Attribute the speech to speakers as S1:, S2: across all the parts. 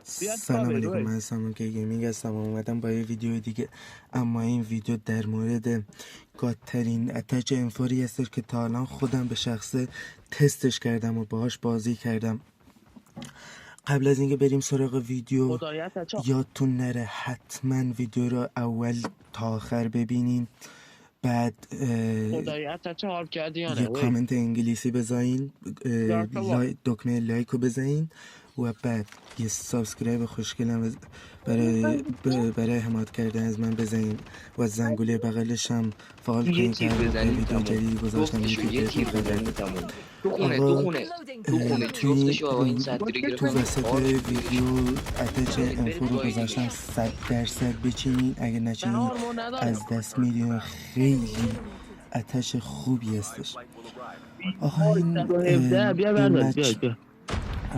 S1: سلام علیکم، من سامان که گیمینگ هستم. اومدم با یه ویدیو دیگه، اما این ویدیو در مورد گادترین اتچ انفوری هستش که تا الان خودم به شخصه تستش کردم و باهاش بازی کردم. قبل از اینکه بریم سراغ ویدیو، یادتون نره حتما ویدیو رو اول تا آخر ببینین، بعد یه کامنت انگلیسی بذارین، دکمه لایک رو بذارین و بعد یه سابسکرایب خوشگلم برای حمایت کردن از من بزنین و زنگوله بغلش هم فعال کنین که هر موقع ویدیو جدیدی گذاشتم یوتیوب بهتون خبر بده. تو وسط ویدیو اتچ انفو رو گذاشتم 100% بچینین، اگه نچینین از دست میدین. خیلی اتش خوبی هستش. آقا این مچ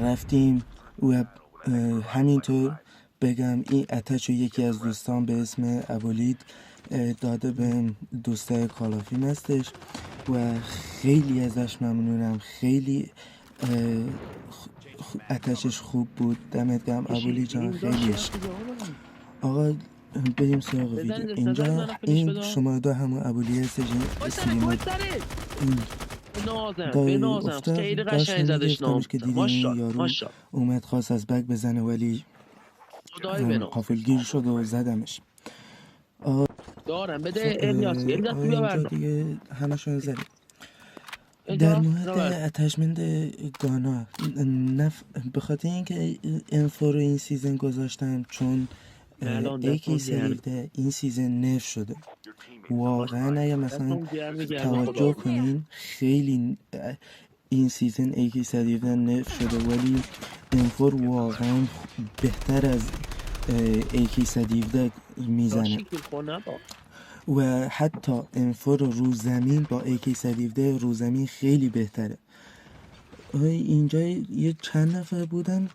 S1: رفتیم و همینطور بگم این اتچ رو یکی از دوستان به اسم ابولید داده به دوستای کالافین هستش و خیلی ازش ممنونم. خیلی اتچش خوب بود. دمت گرم ابولی جان، خیلی عشق. آقا بریم سراغ ویدیو. اینجا این شما دو همون ابولی هستش. این افتاد داشت نمیگفتمش که دیدی این یارو اومد خواست از بک بزنه ولی غافلگیر شد و زدمش.
S2: دارم بده الیاس
S1: اینجا دیگه همشون زدیم. در مورد اتچمنت گانا به خاطر اینکه انفو رو این سیزن گذاشتم چون AK 17 این سیزن نرف شده. واقعا اگه مثلا توجه کنین خیلی این سیزن AK 17 نرف شده ولی انفور واقعا بهتر از AK 17 میزنه و حتی انفور رو زمین با AK 17 رو زمین خیلی بهتره. اینجا یه چند نفر بودن،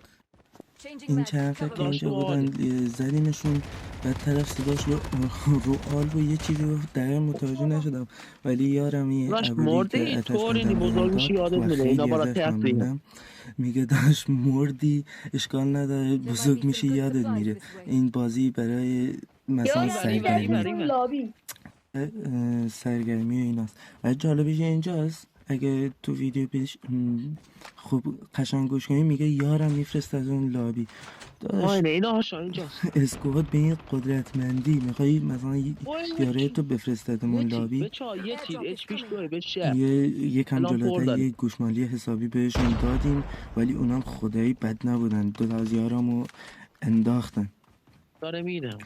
S1: این چند نفر که اینجا بودن زدیمشون، بعد طرف صداش رو آل و یه چیزی رو دقیق متوجه نشدم ولی یارم یه ابولی که اتشمندم بهم داد و خیلی ازش ممنونم. میگه داشت مردی اشکال نداره، بزرگ میشی یادت میره. این بازی برای مثلا سرگرمی و ایناست. و جالبیش اینجاست اگه تو ویدیو خوب قشنگ گوش کنی، میگه یارم میفرست از اون لابی. داشت اسکواد به این قدرتمندی میخوایی مثلا یاره تو بفرستد اون لابی؟ یکم جلوتر یه گوشمالی حسابی بهشون دادیم ولی اونم خدایی بد نبودن. دو تا از یارامو انداختن.
S2: داره میرم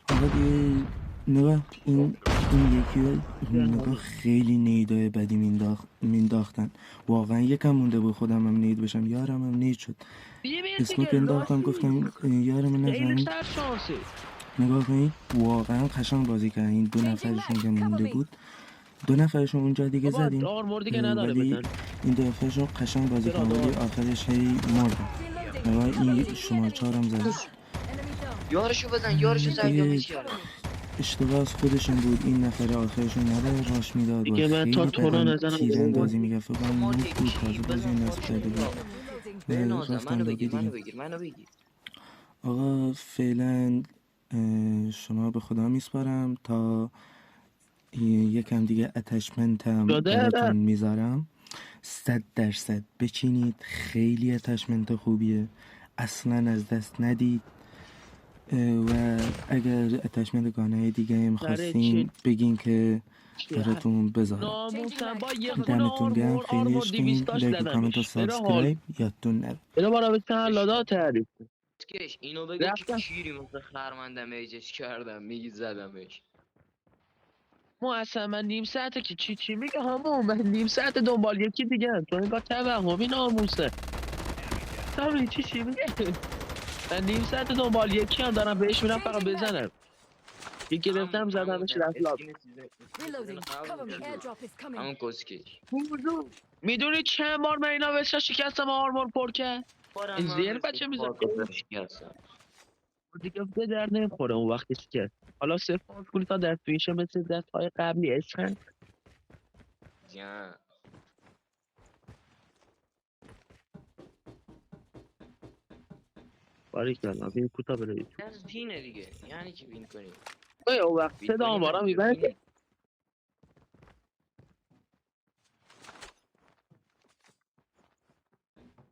S1: آقا دیگه نگاه این یکی رو نگاه، خیلی نیدای بدی مینداختن. واقعا یکم مونده بود خودم هم نید بشم، یارم هم نید شد. اسموک انداختم گفتم یارم نزنیم. نگاه کنید واقعا قشنگ بازی کردن. این دو نفرشون که مونده بود، دو نفرشون اونجا دیگه زدیم ولی این دو نفرشون قشنگ بازی کردن ولی آخرش هی مردن. نگاه این شما چهارم زدیم.
S3: یارشو بزن، یارشو زد.
S1: اشتباه از خودشون بود. این نفر آخرشون نباید راش میداد و خیلی بدن تیراندازی میگه. فکر کنم نوک بود، تازه بازی نصف کرده بود. رفتم لابی دیگه. آقا فعلا شما به خدا میسپارم تا یکم دیگه اتچمنتم براتون میذارم. 100% بچینید، خیلی اتچمنت خوبیه، اصلا از دست ندید. و اگر اتچمنت گانه دیگه هم خواستین بگین که براتون بذارم. دمتون گرم، خیلی عشقین. لایک و کامنت و سابسکرایب یادتون نره.
S3: اینو بگه که کیری مثل خرمندم ایجش کردم میگی زدمش.
S2: ما اصلا من نیم ساعته که چی میگه همون، من نیم ساعت دنبال یکی دیگه هم تو اینگاه توهمی ناموسه. تمری چی میگه؟ من نیم ساعت دنبال یکی هم دارم بهش میرم فقط بزنم. یه گرفتم زدمش رفت لاب.
S3: همون کسکش.
S2: میدونی چند بار من اینا بهش شکستم آرمور پر کرد؟ این زیر بچه میزن دیگه به در نمیخوره اون وقتی شکست. حالا صفر کنی تا دست میشه مثل دست های قبلی عشقن. باریکلا وین کوتا بره.
S3: از وینه دیگه، یعنی که وین کنی.
S2: اون وقت
S3: وین
S2: صدا
S3: کنی
S2: ما
S3: نه،
S2: میبره.
S3: وینه.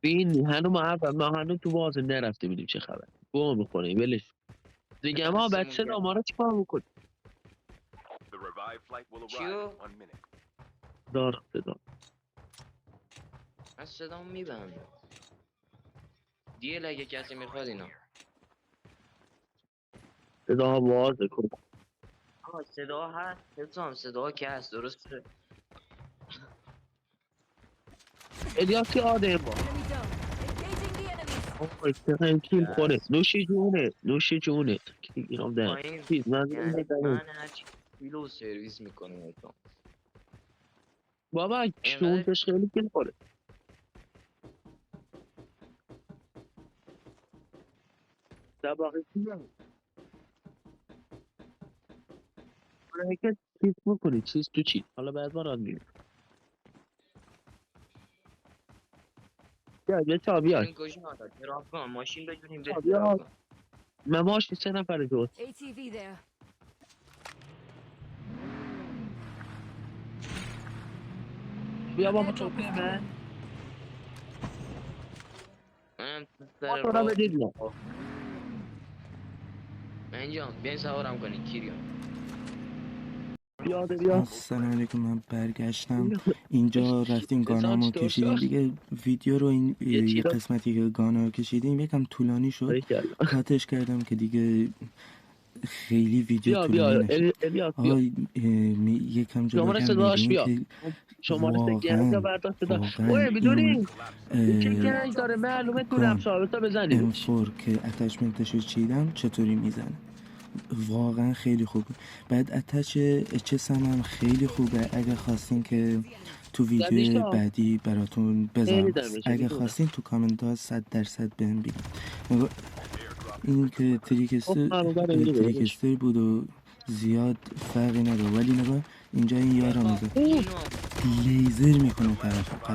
S2: وین ما هنوز تو بازی نرفته بودیم چه خبر. گوه میخوریم ولش. دیگه ما بعد
S3: دستمون
S2: صدا
S3: گرم.
S2: ما رو چیکار میکنیم؟
S3: چیو؟
S2: دار صدا.
S3: از صدام میبندم. دیل اگه کسی میخواد اینا.
S2: صدا بازه کن.
S3: آه صدا هست، حسام صدا که هست درسته.
S2: الیاس آده ما.
S4: Enemy down. Engaging the enemies.
S2: اوه چقدر کیل کنه. نوشی جونه. اینام ده.
S3: پایین
S2: چیز من
S3: یعنی
S2: میدنم.
S3: من هرچی کیلو سرویس میکنم حسام.
S2: بابا
S3: اینقدر
S2: کیونش خیلی کیل کنه. دباغی چیزم. حرکت چیز میکنی چیز تو چی حالا بعد ما راز میگیم بیا چا بیا
S3: این کجا آداد تراف کن ماشین بجونیم به
S2: بیا.
S3: تراف کن.
S2: مماش 3 نفر جوست
S4: ATV there.
S2: بیا بابا تو من
S3: منم
S2: ما
S3: سر
S2: تو را
S3: راه
S2: بدید ما
S3: انجام بیاین سوارم کنید کیریان.
S2: بیا
S1: السلام علیکم. من برگشتم اینجا رفتیم گانامو کشیدیم دیگه. ویدیو رو این یه قسمتی که گانا کشیدیم یکم طولانی شد، کاتش کردم که دیگه خیلی ویدیو طولانی نشد.
S2: الیاس بیا
S1: آقا یکم جلوکم میبینیم که
S2: شماره سه گنج برداشت دا اوه بدونی چه گنج داره معلومه تو رفت بزنید
S1: M4 که اتچمنتش رو چیدم چطوری میزنه، واقعا خیلی خوبه. بعد اتچ اچس هم خیلی خوبه. اگه خواستین که تو ویدیو بعدی براتون بذارم، اگه خواستین تو کامنت ها 100% بهم بگید. این که تریکستر بود و زیاد فرقی نداره، ولی نگاه اینجا این یارا میزه لیزر میکنه طرف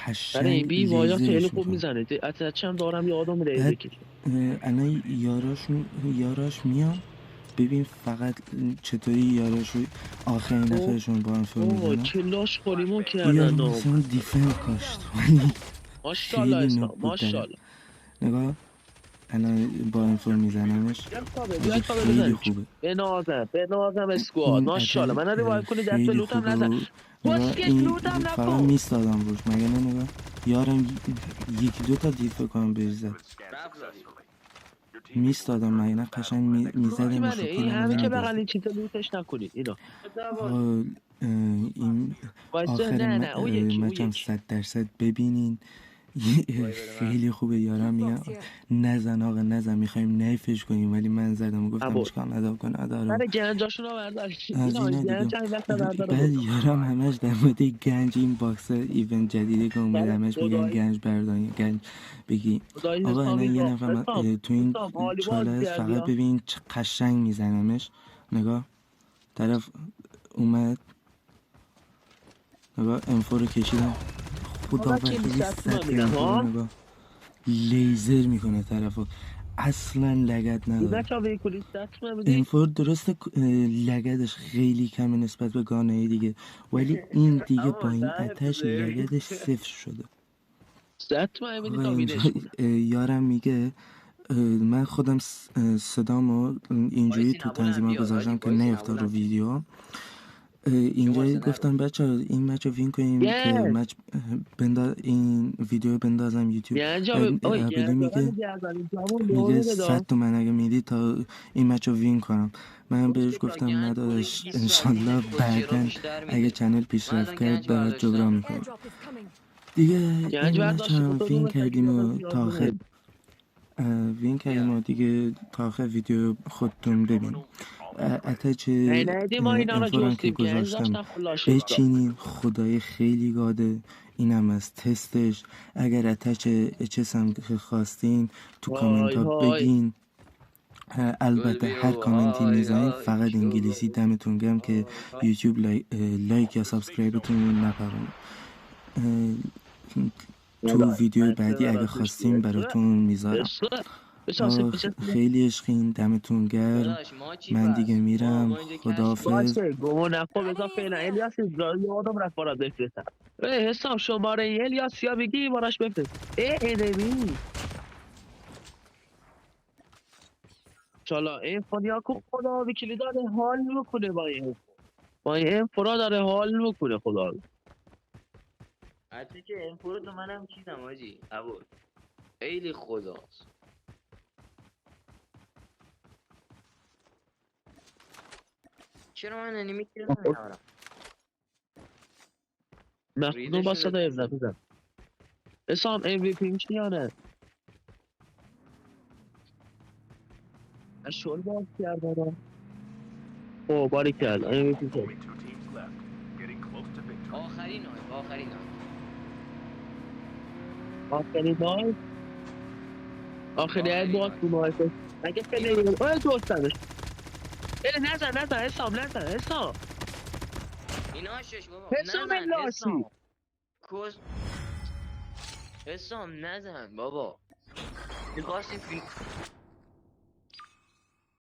S1: قشنگ
S2: بی وایا خیلی خوب
S1: میکنه.
S2: میزنه اتچم دارم یادم لیزر کشه
S1: الان یاراش میان ببین فقط چطوری یاراشو آخرین نفرشون با هم فرو میزنن.
S2: کلاش خوریمون
S1: یارو
S2: کردن
S1: مثلا دیفن کاشت
S2: ماشالله
S1: خیلی
S2: اسلام
S1: نوب بود.
S2: ماشالله
S1: نگاه الان با این فرو میزنمش خیلی خوبه.
S2: به نازم اسکواد ماشالله من ندیوار کنی دست به لوتم نزن
S1: نگاه این فقط میستادم روش مگه نه. نگاه یارم یکی دوتا دیفه کنم بریزد میستادم مگه نه قشنگ میزدم و
S2: این همه که بغل این چیزا لوتش نکنید اینا
S1: این آخر مچم 100% ببینین خیلی خوبه. یارم میگم نزن آقا نزن، میخوایم نیفش کنیم ولی من زدم و گفتم اشکال ندار کن ادارم
S2: برای گنجاشون رو برداشت
S1: از اینا دیگه. بعد یارم همش در مورد گنج این باکس ایونت جدیدی که اومده همش میگن گنج بردارین گنج بگی. آقا اینا یه نفر تو این چاله فقط ببین چه قشنگ میزنمش. نگاه طرف اومد نگاه M4 رو کشیدم خدا وکیلی سطح نگاه لیزر میکنه طرفو اصلا لگد نداره. M4 درسته لگدش خیلی کمه نسبت به گانه دیگه ولی این دیگه با این اتش لگدش صفر شده. یارم میگه من خودم صدامو اینجوری تو تنظیمات گذاشتم که نیفته رو ویدیو. اینجا گفتم بچه این مچ رو وین کنیم که مچ این ویدیو بندازم یوتیوب. ابلی میگه 100 تومن اگه میدی تا این مچ رو وین کنم. من بهش گفتم ندادش انشالله بعدا اگه چنل پیشرفت کرد برات جبران میکنم دیگه. این مچ هم وین کردیم و تا آخر دیگه تا آخر ویدیو خودتون ببین. اتچ انفورم که گذاشتم بچینین خدای خیلی گاده. اینم از تستش. اگر اتچ اچس هم که خواستین تو کامنت ها بگین. البته هر کامنتی میزنین فقط انگلیسی. دمتون گرم که یوتیوب لایک یا سابسکرایبتون نپرونه. تو ویدیو بعدی اگه خواستیم براتون میذارم. خیلی عشقین، دمتون گرم.
S3: داداش ما چی
S1: من
S3: پس؟
S1: دیگه میرم.
S3: ما اینجا
S1: خداحافظ.
S2: باشه گمون نکن بذار فعلا الیاس یادم رفت برات بفرستم. حسام شماره الیاس یا بگی براش بفرست. انمی چالا این فونیا کو خدا وکیلی داره حال میکنه با این فرا داره حال میکنه خدا.
S3: حتی که این پرو تو منم چیزم آجی عبود خیلی خداست. چرا من انیمی کردم نمیارم؟
S2: مخدوم با صدای ابن بزن. حسام MVP میشیانه. شل باز کردم. اوه باری کرد MVP شد.
S3: آخرین آی
S2: آخری باز تو نایفه. اگه خیلی اوه دوستنش. نزن حسام نزن حسام.
S3: اینا شش بابا
S2: حسام
S3: نزن
S2: لاسی.
S3: حسام کس حسام نزن بابا میخواستیم